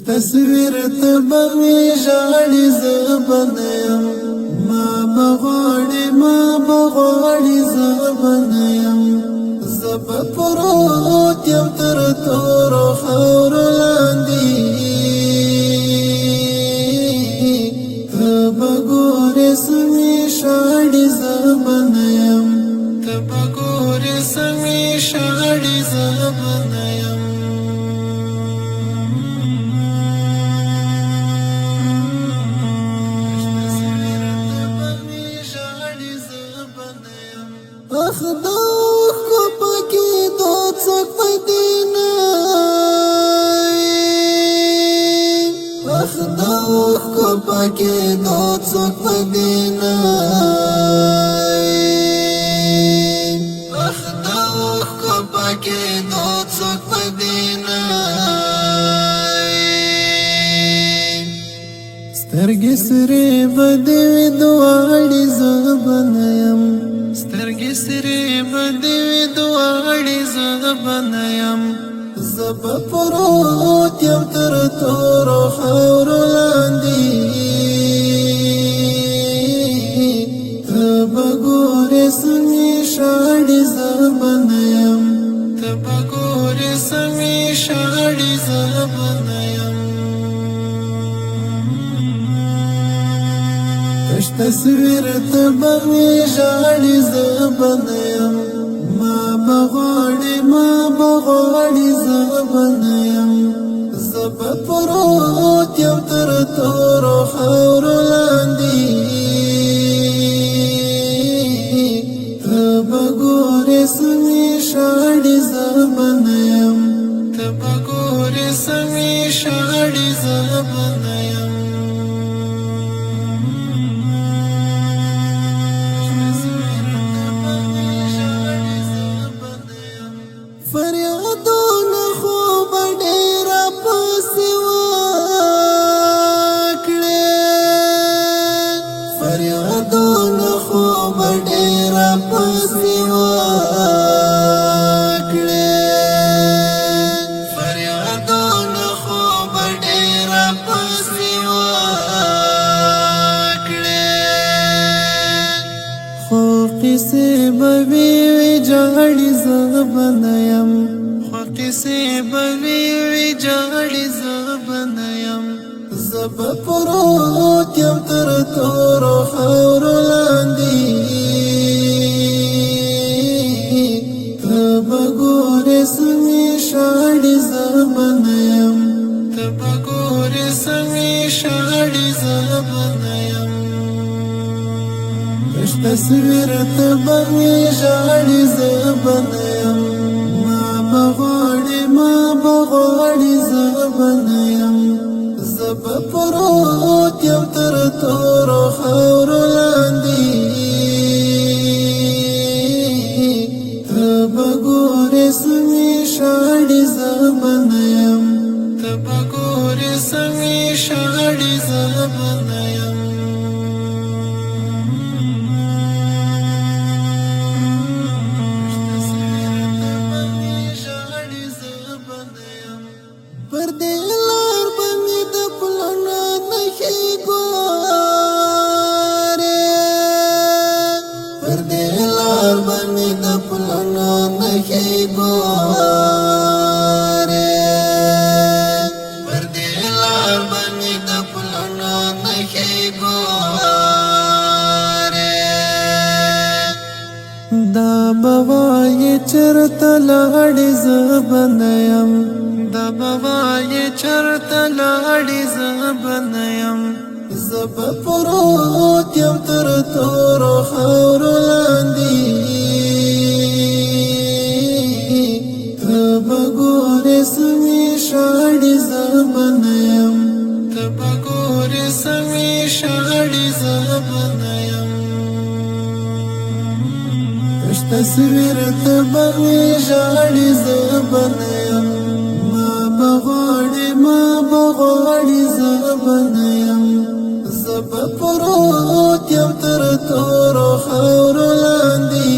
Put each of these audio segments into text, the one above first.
تصویر تبمی جاڑی زبنیم ما بغاڑی زبنیم زب پروت یم تر تور خور لاندی تبگور سمی شاڑی زبنیم تبگور سمی شاڑی زبنیم اخداخ کو پاکی دو څوک مدینه اخداخ کو پاکی دو څوک مدینه اخداخ کو پاکی دو څوک مدینه سترګې سرې بدوي دواړي زبنیم سترګې سرې بدوي دواړي زبنیم زب پروت یم تر تورو خاورو لاندې ته به ګورې سمې شاړې زبنیم ته به ګورې سمې شاړې زبنیم تصویر تبمی جاڑی زبنیم ما بغاڑی زبنیم زب پروت یم تر تور خور لاندی تبگور سمی شاڑی زبنیم تبگور سمی شاڑی زبنیم فریادونه خوب ډیر پسې وکړې فریادونه خوب ډیر پسې وکړې فریادونه خوب ډیر پسې وکړې خو قصې به وي جاړي زبنیم خو قصې به وي جاړي زبنیم زب پروت یم تر تورو خاورو لاندې ته به ګورې سمې شاړي زبنیم ته به ګورې سمې شاړي زبنیم تصویر تبمی جاڑی زبنیم ما بغاڑی زبنیم زب پروت یم تر تورو خاورو لاندی تب گوری سمی شاڑی زبنیم تب گوری سمی شاڑی زبنیم دا بوای چرته لاړې زبنیم دا بوای چرته لاړې زبنیم زب پروت یم تر تورو خاورو لاندې ته به ګورې سمې شاړې زبنیم ته به ګورې سمې شاړې زبنیم تصویر تبمی جاڑی زبنیم ما بغاڑی زبنیم زب پروت یم تر تورو خاورو لاندې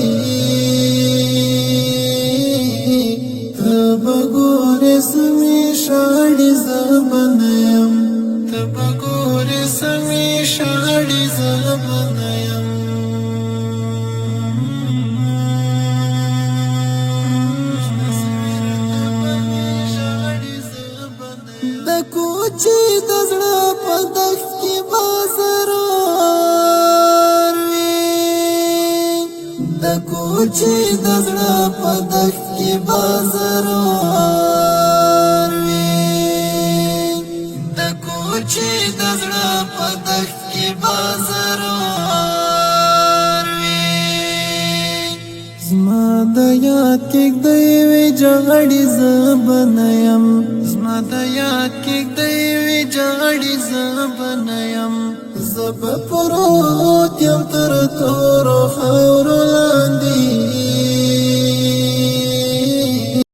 ته به ګورې سمې شاړې زبنیم کوچې د زړه په دښت کې بازار وي د کوچې د زړه په دښت کې بازار وي د کوچې د زړه په دښت کې بازار زما د یاد کېږدی وې جاړې زه به نه یم زما د یاد کېږدی وې جاړې زه به نه یم زه به پروت یم تر تورو خاورو لاندې